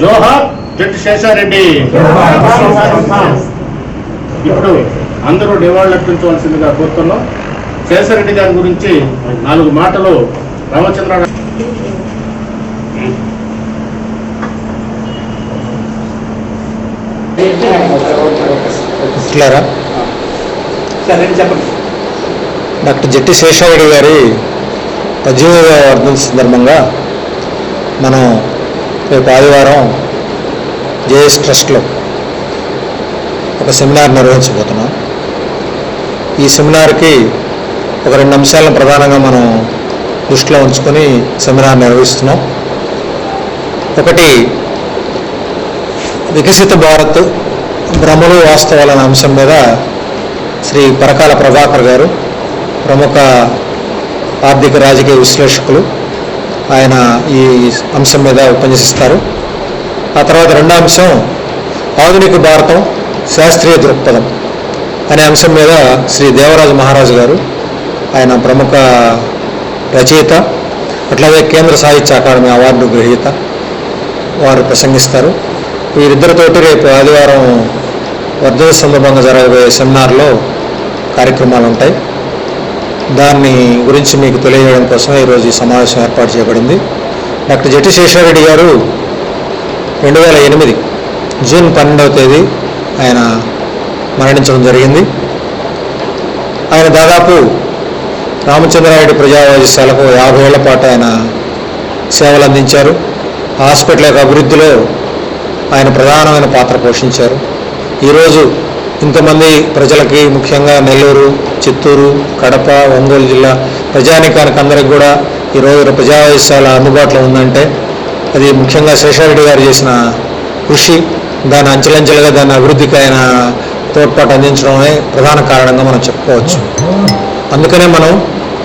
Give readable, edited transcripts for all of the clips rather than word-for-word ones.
జోహార్ జట్టి శేషారెడ్డి. ఇప్పుడు అందరూ నివాళులర్పించవలసిందిగా కోరుతున్నాం. శేషారెడ్డి గారి గురించి 4 మాటలు రామచంద్ర. డాక్టర్ జట్టి శేషారెడ్డి గారి 18వ వర్ధంతి సందర్భంగా మనం రేపు ఆదివారం జేఎస్ ట్రస్ట్లో ఒక సెమినార్ నిర్వహించబోతున్నాం. ఈ సెమినార్కి ఒక 2 అంశాలను ప్రధానంగా మనం దృష్టిలో ఉంచుకొని సెమినార్ నిర్వహిస్తున్నాం. ఒకటి, వికసిత భారత్ భ్రమలు వాస్తవాలు అనే అంశం మీద శ్రీ పరకాల ప్రభాకర్ గారు, ప్రముఖ ఆర్థిక రాజకీయ విశ్లేషకులు, ఆయన ఈ అంశం మీద ఉపన్యసిస్తారు. ఆ తర్వాత 2వ అంశం, ఆధునిక భారతం శాస్త్రీయ దృక్పథం అనే అంశం మీద శ్రీ దేవరాజు మహారాజు గారు, ఆయన ప్రముఖ రచయిత, అట్లాగే కేంద్ర సాహిత్య అకాడమీ అవార్డు గ్రహీత, వారు ప్రసంగిస్తారు. వీరిద్దరితోటి రేపు ఆదివారం వర్ధంతి సందర్భంగా జరగబోయే సెమినార్లో కార్యక్రమాలు ఉంటాయి. దాన్ని గురించి మీకు తెలియజేయడం కోసం ఈరోజు ఈ సమావేశం ఏర్పాటు చేయబడింది. డాక్టర్ జట్టి శేషారెడ్డి గారు 2008 జూన్ 12వ తేదీ ఆయన మరణించడం జరిగింది. ఆయన దాదాపు రామచంద్రారెడ్డి ప్రజా వైద్యశాలకు 50 ఏళ్ల పాటు ఆయన సేవలు అందించారు. హాస్పిటల్ యొక్క అభివృద్ధిలో ఆయన ప్రధానమైన పాత్ర పోషించారు. ఈరోజు ఇంతమంది ప్రజలకి, ముఖ్యంగా నెల్లూరు, చిత్తూరు, కడప, ఒంగోలు జిల్లా ప్రజానీకానికి అందరికి కూడా ఈరోజు ప్రజా వైద్యశాల అందుబాటులో ఉందంటే అది ముఖ్యంగా శేషారెడ్డి గారు చేసిన కృషి, దాని అంచెలంచెలుగా దాని అభివృద్ధికి ఆయన తోడ్పాటు అందించడమే ప్రధాన కారణంగా మనం చెప్పుకోవచ్చు. అందుకనే మనం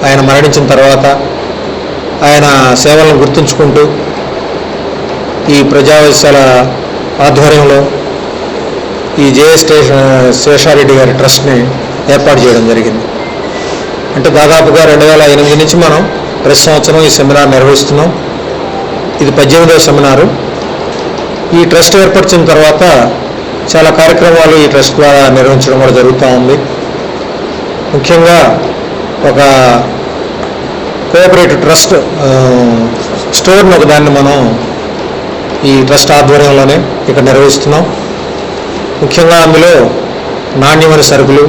ఆయన మరణించిన తర్వాత ఆయన సేవలను గుర్తుంచుకుంటూ ఈ ప్రజా వైద్యశాల ఆధ్వర్యంలో ఈ జేఎస్ శేషారెడ్డి గారి ట్రస్ట్ని ఏర్పాటు చేయడం జరిగింది. అంటే దాదాపుగా 2008 నుంచి మనం ప్రతి సంవత్సరం ఈ సెమినార్ నిర్వహిస్తున్నాం. ఇది 18వ సెమినారు. ఈ ట్రస్ట్ ఏర్పరిచిన తర్వాత చాలా కార్యక్రమాలు ఈ ట్రస్ట్ ద్వారా నిర్వహించడం కూడా జరుగుతూ ఉంది. ముఖ్యంగా ఒక కోఆపరేటివ్ ట్రస్ట్ స్టోర్ని ఒకదాన్ని మనం ఈ ట్రస్ట్ ఆధ్వర్యంలోనే ఇక్కడ నిర్వహిస్తున్నాం. ముఖ్యంగా అందులో నాణ్యమైన సరుకులు,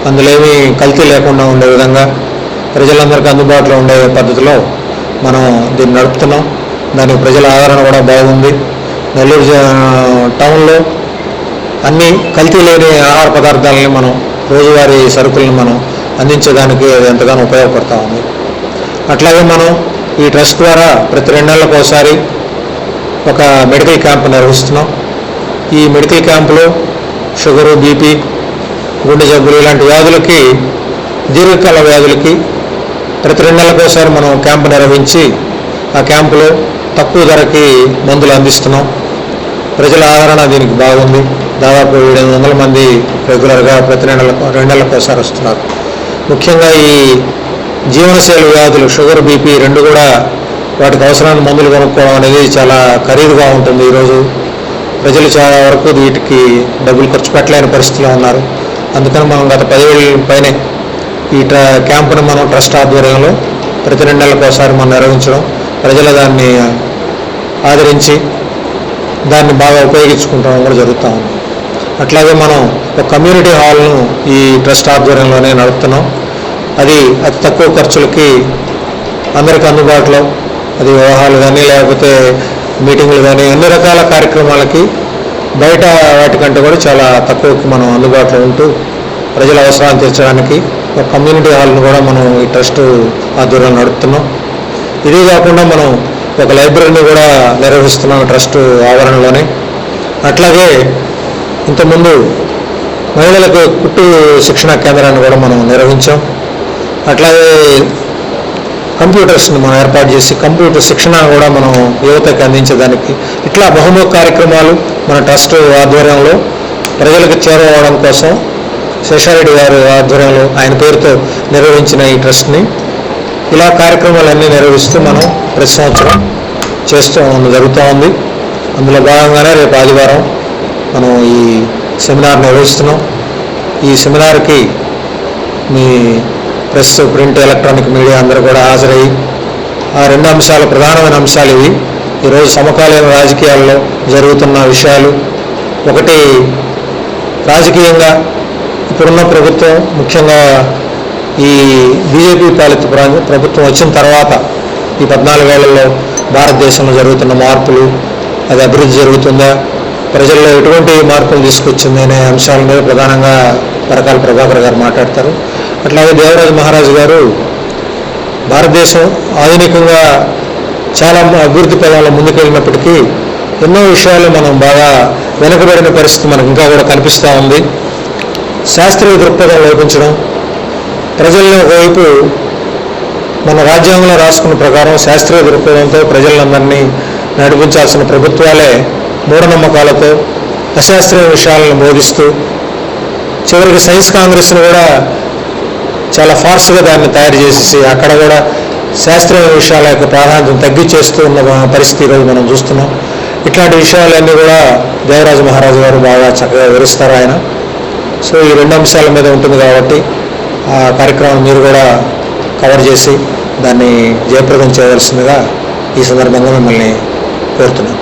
అందులో ఏమీ కల్తీ లేకుండా ఉండే విధంగా ప్రజలందరికీ అందుబాటులో ఉండే పద్ధతిలో మనం దీన్ని నడుపుతున్నాం. దానికి ప్రజల ఆదరణ కూడా బాగుంది. నెల్లూరు టౌన్లో అన్ని కల్తీ లేని ఆహార పదార్థాలని మనం, రోజువారీ సరుకులను మనం అందించేదానికి అది ఎంతగానో ఉపయోగపడతా ఉంది. అట్లాగే మనం ఈ ట్రస్ట్ ద్వారా ప్రతి 2 నెలలకు ఒకసారి ఒక మెడికల్ క్యాంప్ నిర్వహిస్తున్నాం. ఈ మెడికల్ క్యాంపులో షుగరు, బీపీ, గుండె జబ్బులు ఇలాంటి వ్యాధులకి, దీర్ఘకాల వ్యాధులకి ప్రతి 2 నెలలకు ఒకసారి మనం క్యాంపు నిర్వహించి ఆ క్యాంపులో తక్కువ ధరకి మందులు అందిస్తున్నాం. ప్రజల ఆదరణ దీనికి బాగుంది. దాదాపు 700 మంది రెగ్యులర్గా ప్రతి 2 నెలలకు ఒకసారి వస్తున్నారు. ముఖ్యంగా ఈ జీవనశైలి వ్యాధులు, షుగర్, బీపీ 2 కూడా వాటికి అవసరమైన మందులు కొనుక్కోవడం అనేది చాలా ఖరీదుగా ఉంటుంది. ఈరోజు ప్రజలు చాలా వరకు వీటికి డబ్బులు ఖర్చు పెట్టలేని పరిస్థితిలో ఉన్నారు. అందుకని మనం గత 10 ఏళ్ళ పైనే ఈ క్యాంపును మనం ట్రస్ట్ ఆధ్వర్యంలో ప్రతి 2 నెలలకు ఒకసారి మనం నిర్వహించడం, ప్రజలు దాన్ని ఆదరించి దాన్ని బాగా ఉపయోగించుకుంటాం కూడా జరుగుతూ ఉంది. అట్లాగే మనం ఒక కమ్యూనిటీ హాల్ను ఈ ట్రస్ట్ ఆధ్వర్యంలోనే నడుపుతున్నాం. అది అతి తక్కువ ఖర్చులకి అందరికీ అందుబాటులో, అది వివాహాలు కానీ లేకపోతే మీటింగులు కానీ అన్ని రకాల కార్యక్రమాలకి బయట వాటికంటే కూడా చాలా తక్కువకి మనం అందుబాటులో ఉంటూ ప్రజల అవసరాలు తీర్చడానికి ఒక కమ్యూనిటీ హాల్ను కూడా మనం ఈ ట్రస్ట్ ఆధ్వర్యంలో నడుపుతున్నాం. ఇదే కాకుండా మనం ఒక లైబ్రరీని కూడా నిర్వహిస్తున్నాం ట్రస్ట్ ఆవరణలోనే. అట్లాగే ఇంతకుముందు మహిళలకు కుట్టు శిక్షణ కేంద్రాన్ని కూడా మనం నిర్వహించాం. అట్లాగే కంప్యూటర్స్ని మనం ఏర్పాటు చేసి కంప్యూటర్ శిక్షణ కూడా మనం యువతకి అందించేదానికి, ఇట్లా బహుముఖ కార్యక్రమాలు మన ట్రస్ట్ ఆధ్వర్యంలో ప్రజలకు చేరువవడం కోసం శేషారెడ్డి గారి ఆధ్వర్యంలో ఆయన పేరుతో నిర్వహించిన ఈ ట్రస్ట్ని ఇలా కార్యక్రమాలన్నీ నిర్వహిస్తూ మనం ప్రతి సంవత్సరం జరుగుతూ ఉంది. అందులో భాగంగానే రేపు ఆదివారం మనం ఈ సెమినార్ నిర్వహిస్తున్నాం. ఈ సెమినార్కి మీ ప్రెస్, ప్రింట్, ఎలక్ట్రానిక్ మీడియా అందరూ కూడా హాజరయ్యి ఆ 2 అంశాలు, ప్రధానమైన అంశాలు ఇవి. ఈరోజు సమకాలీన రాజకీయాల్లో జరుగుతున్న విషయాలు, ఒకటి రాజకీయంగా ఇప్పుడున్న ప్రభుత్వం, ముఖ్యంగా ఈ బీజేపీ పాలిత ప్రభుత్వం వచ్చిన తర్వాత ఈ 14 ఏళ్లలో భారతదేశంలో జరుగుతున్న మార్పులు, అది అభివృద్ధి జరుగుతుందా, ప్రజల్లో ఎటువంటి మార్పులు తీసుకొచ్చింది అనే అంశాల మీద ప్రధానంగా పరకాల ప్రభాకర్ గారు మాట్లాడతారు. అట్లాగే దేవరాజు మహారాజు గారు భారతదేశం ఆధునికంగా చాలా అభివృద్ధి పదాల్లో ముందుకెళ్ళినప్పటికీ ఎన్నో విషయాలు మనం బాగా వెనుకబడిన పరిస్థితి మనకు ఇంకా కూడా కనిపిస్తూ ఉంది. శాస్త్రీయ దృక్పథం లోపించడం, ప్రజల్లో ఒకవైపు మన రాజ్యాంగంలో రాసుకున్న ప్రకారం శాస్త్రీయ దృక్పథంతో ప్రజలందరినీ నడిపించాల్సిన ప్రభుత్వాలే మూఢనమ్మకాలతో అశాస్త్రీయ విషయాలను బోధిస్తూ చివరికి సైన్స్ కాంగ్రెస్ను కూడా చాలా ఫాస్ట్గా దాన్ని తయారు చేసేసి అక్కడ కూడా శాస్త్రీయ విషయాల యొక్క ప్రాధాన్యతను తగ్గించేస్తూ ఉన్న పరిస్థితి ఈరోజు మనం చూస్తున్నాం. ఇట్లాంటి విషయాలన్నీ కూడా దేవరాజు మహారాజు గారు బాగా చక్కగా వివరిస్తారు ఆయన. సో ఈ 2 అంశాల మీద ఉంటుంది కాబట్టి ఆ కార్యక్రమం మీరు కూడా కవర్ చేసి దాన్ని జయప్రదం చేయవలసిందిగా ఈ సందర్భంగా మిమ్మల్ని కోరుతున్నాను.